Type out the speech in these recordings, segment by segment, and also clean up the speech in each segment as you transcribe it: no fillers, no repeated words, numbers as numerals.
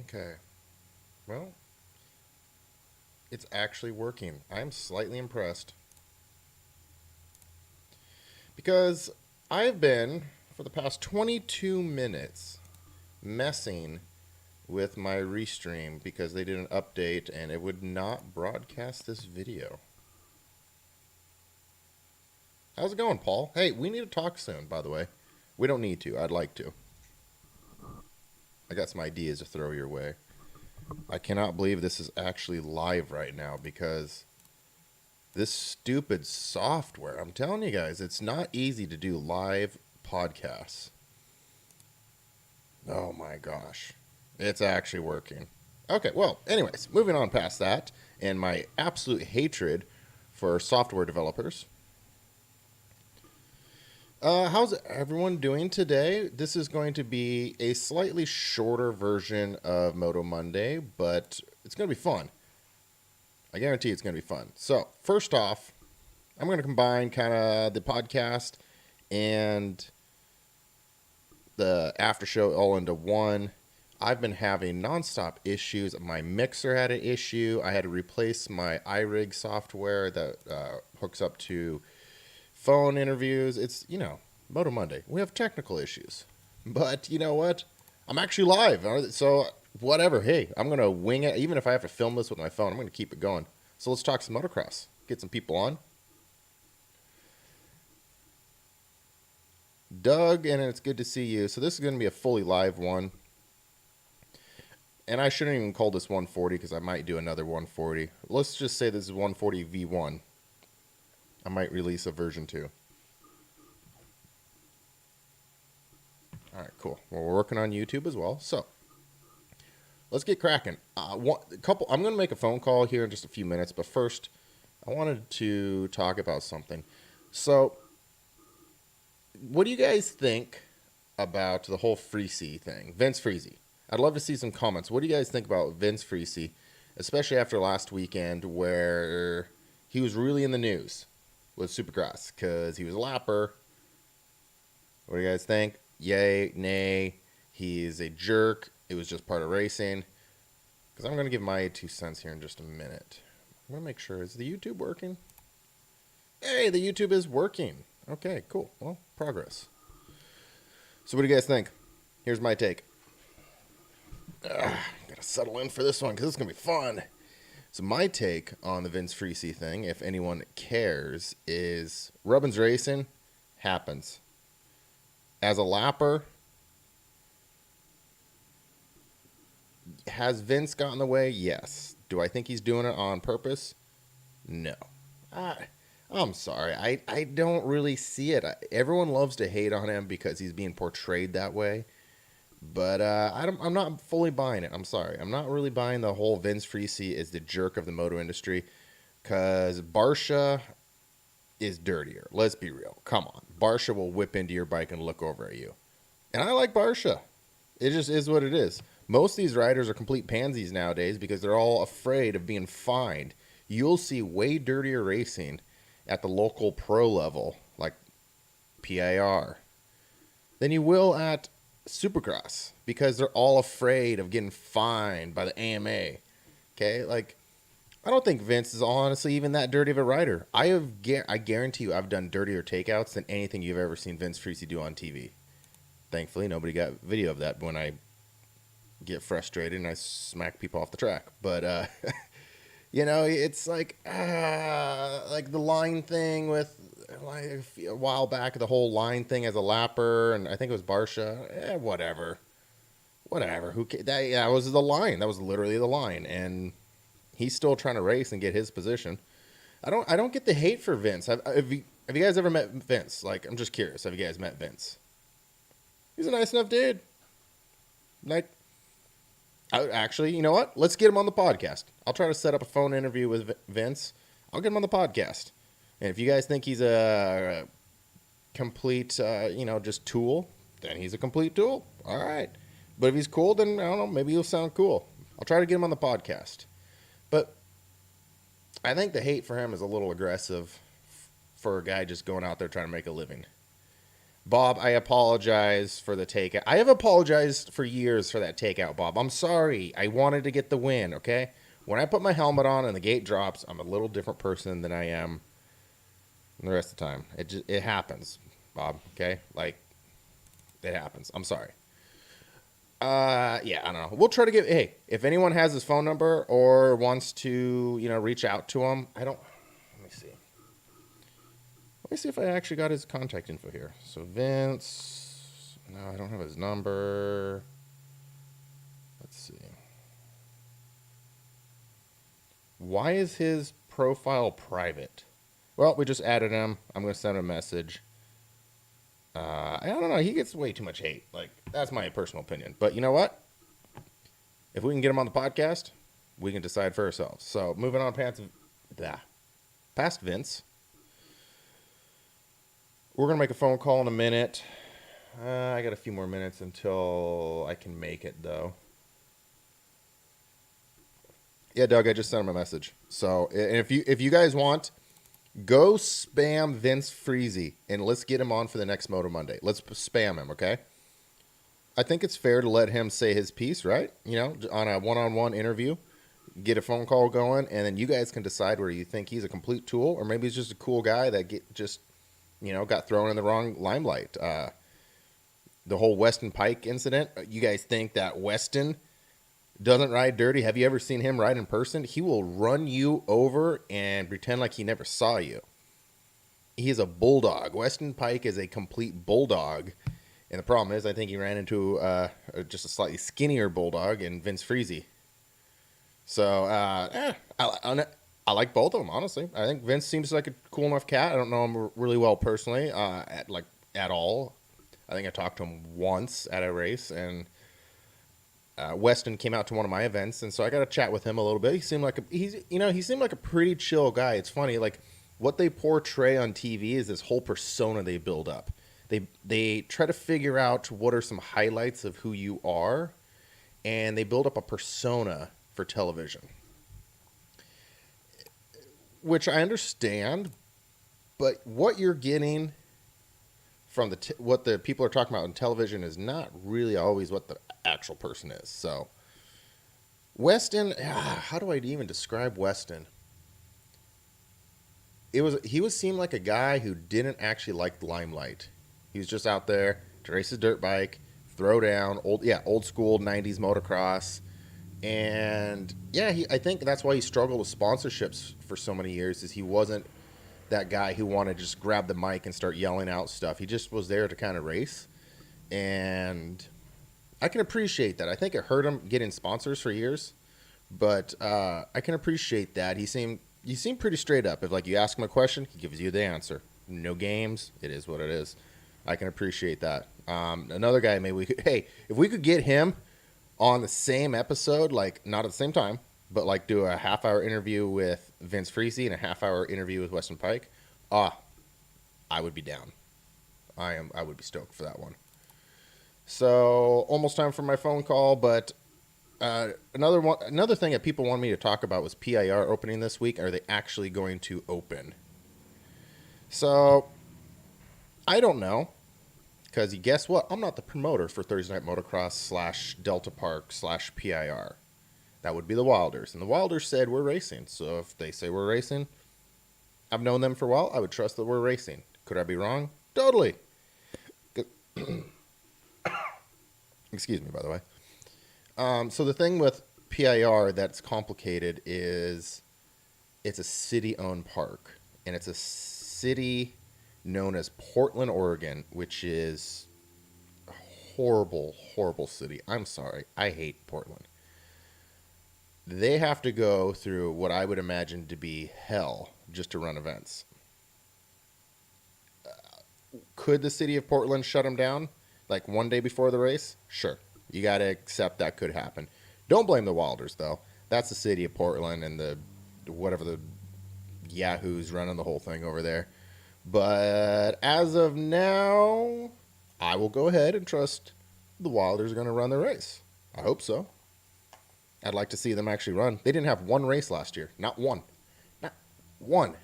Okay. Well, it's actually working. I'm slightly impressed because I've been, for the past 22 minutes, messing with my restream because they did an update and it would not broadcast this video. How's it going, Paul? Hey, we need to talk soon, by the way. We don't need to. I'd like to. I got some ideas to throw your way. I cannot believe this is actually live right now because this stupid software, I'm telling you guys, it's not easy to do live podcasts. Oh my gosh. It's actually working. Okay, well, anyways, moving on past that and my absolute hatred for software developers. How's everyone doing today? This is going to be a slightly shorter version of Moto Monday, but it's going to be fun. I guarantee it's going to be fun. So, first off, I'm going to combine kind of the podcast and the after show all into one. I've been having nonstop issues. My mixer had an issue. I had to replace my iRig software that hooks up to phone interviews. It's, Moto Monday. We have technical issues. But you know what? I'm actually live. So, whatever. Hey, I'm going to wing it. Even if I have to film this with my phone, I'm going to keep it going. So, let's talk some motocross. Get some people on. Doug, and it's good to see you. So, this is going to be a fully live one. And I shouldn't even call this 140 because I might do another 140. Let's just say this is 140 V1. I might release a version 2. All right, cool. Well, we're working on YouTube as well. So let's get cracking. I'm going to make a phone call here in just a few minutes. But first, I wanted to talk about something. So what do you guys think about the whole Freesey thing? Vince Freesey. I'd love to see some comments. What do you guys think about Vince Freesey, especially after last weekend where he was really in the news with Supercross because he was a lapper? What do you guys think? Yay, nay, he's a jerk. It was just part of racing. Because I'm going to give my 2 cents here in just a minute. I'm going to make sure. Is the YouTube working? Hey, the YouTube is working. Okay, cool. Well, progress. So what do you guys think? Here's my take. Gotta settle in for this one because it's going to be fun. So my take on the Vince Freesey thing, if anyone cares, is Rubbins racing happens. As a lapper, has Vince gotten in the way? Yes. Do I think he's doing it on purpose? No. I'm sorry. I don't really see it. Everyone loves to hate on him because he's being portrayed that way. But I'm not fully buying it. I'm sorry. I'm not really buying the whole Vince Freesey is the jerk of the moto industry. Because Barsha is dirtier. Let's be real. Come on. Barsha will whip into your bike and look over at you. And I like Barsha. It just is what it is. Most of these riders are complete pansies nowadays because they're all afraid of being fined. You'll see way dirtier racing at the local pro level, like PIR, than you will at Supercross because they're all afraid of getting fined by the AMA. Okay? Like, I don't think Vince is honestly even that dirty of a rider. I guarantee you I've done dirtier takeouts than anything you've ever seen Vince Freesey do on TV. Thankfully, nobody got video of that when I get frustrated and I smack people off the track. But, it's like the line thing with, like, a while back, the whole line thing as a lapper, and I think it was Barsha. Whatever. Who that was the line. That was literally the line, and he's still trying to race and get his position. I don't get the hate for Vince. Have you guys ever met Vince? Like, I'm just curious. Have you guys met Vince? He's a nice enough dude. Like, actually, you know what? Let's get him on the podcast. I'll try to set up a phone interview with Vince. I'll get him on the podcast. And if you guys think he's a complete, just tool, then he's a complete tool. All right. But if he's cool, then, I don't know, maybe he'll sound cool. I'll try to get him on the podcast. But I think the hate for him is a little aggressive for a guy just going out there trying to make a living. Bob, I apologize for the takeout. I have apologized for years for that takeout, Bob. I'm sorry. I wanted to get the win, okay? When I put my helmet on and the gate drops, I'm a little different person than I am the rest of the time. It happens, Bob, okay? Like, it happens. I'm sorry. Yeah, I don't know. We'll try to get. Hey, if anyone has his phone number or wants to, reach out to him, I don't. Let me see. Let me see if I actually got his contact info here. So Vince. No, I don't have his number. Let's see. Why is his profile private? Well, we just added him. I'm gonna send him a message. I don't know. He gets way too much hate. Like, that's my personal opinion. But you know what? If we can get him on the podcast, we can decide for ourselves. So, moving on past Vince. We're going to make a phone call in a minute. I got a few more minutes until I can make it, though. Yeah, Doug, I just sent him a message. So, and if you guys want, go spam Vince Freezy, and let's get him on for the next Moto Monday. Let's spam him, okay? I think it's fair to let him say his piece, right? On a one-on-one interview, get a phone call going, and then you guys can decide whether you think he's a complete tool or maybe he's just a cool guy that got thrown in the wrong limelight. The whole Weston Pike incident, you guys think that Weston doesn't ride dirty? Have you ever seen him ride in person? He will run you over and pretend like he never saw you. He is a bulldog. Weston Pike is a complete bulldog. And the problem is, I think he ran into just a slightly skinnier bulldog in Vince Freezy. So, I like both of them, honestly. I think Vince seems like a cool enough cat. I don't know him really well personally, at all. I think I talked to him once at a race, and Weston came out to one of my events, and so I got to chat with him a little bit. He seemed like a pretty chill guy. It's funny, like what they portray on TV is this whole persona they build up. They try to figure out what are some highlights of who you are, and they build up a persona for television, which I understand, but what you're getting from what the people are talking about on television is not really always what the actual person is. So Weston, how do I even describe Weston? He seemed like a guy who didn't actually like the limelight. He was just out there to race his dirt bike, throw down, old school 90s motocross. And yeah, I think that's why he struggled with sponsorships for so many years, is he wasn't that guy who wanted to just grab the mic and start yelling out stuff. He just was there to kind of race. And I can appreciate that. I think it hurt him getting sponsors for years, but I can appreciate that. He seemed pretty straight up. If you ask him a question, he gives you the answer. No games. It is what it is. I can appreciate that. Another guy, if we could get him on the same episode, not at the same time, but do a half-hour interview with Vince Freezy and a half-hour interview with Weston Pike, I would be down. I would be stoked for that one. So almost time for my phone call, but another thing that people want me to talk about was PIR opening this week. Are they actually going to open? So I don't know, because guess what? I'm not the promoter for Thursday Night Motocross / Delta Park / PIR. That would be the Wilders. And the Wilders said we're racing. So if they say we're racing, I've known them for a while. I would trust that we're racing. Could I be wrong? Totally. Excuse me, by the way. So the thing with PIR that's complicated is it's a city-owned park. And it's a city known as Portland, Oregon, which is a horrible, horrible city. I'm sorry. I hate Portland. They have to go through what I would imagine to be hell just to run events. Could the city of Portland shut them down one day before the race? Sure. You got to accept that could happen. Don't blame the Wilders, though. That's the city of Portland and the yahoos running the whole thing over there. But as of now, I will go ahead and trust the Wilders are going to run the race. I hope so. I'd like to see them actually run. They didn't have one race last year. Not one. Not one.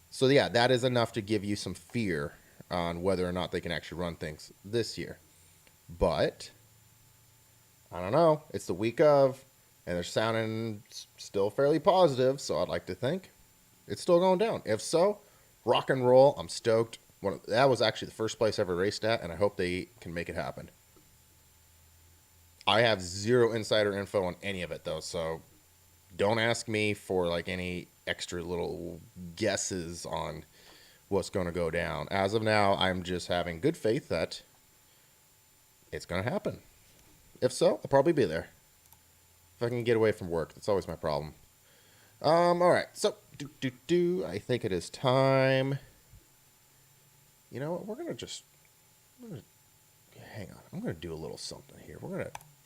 So, yeah, that is enough to give you some fear on whether or not they can actually run things this year. But I don't know. It's the week of, and they're sounding still fairly positive, so I'd like to think it's still going down. If so, rock and roll. I'm stoked. That was actually the first place I ever raced at, and I hope they can make it happen. I have zero insider info on any of it, though, so don't ask me for like any extra little guesses on what's going to go down. As of now, I'm just having good faith that it's going to happen. If so, I'll probably be there. If I can get away from work, that's always my problem. All right. So, I think it is time. You know what? We're gonna hang on. I'm gonna do a little something here. We're gonna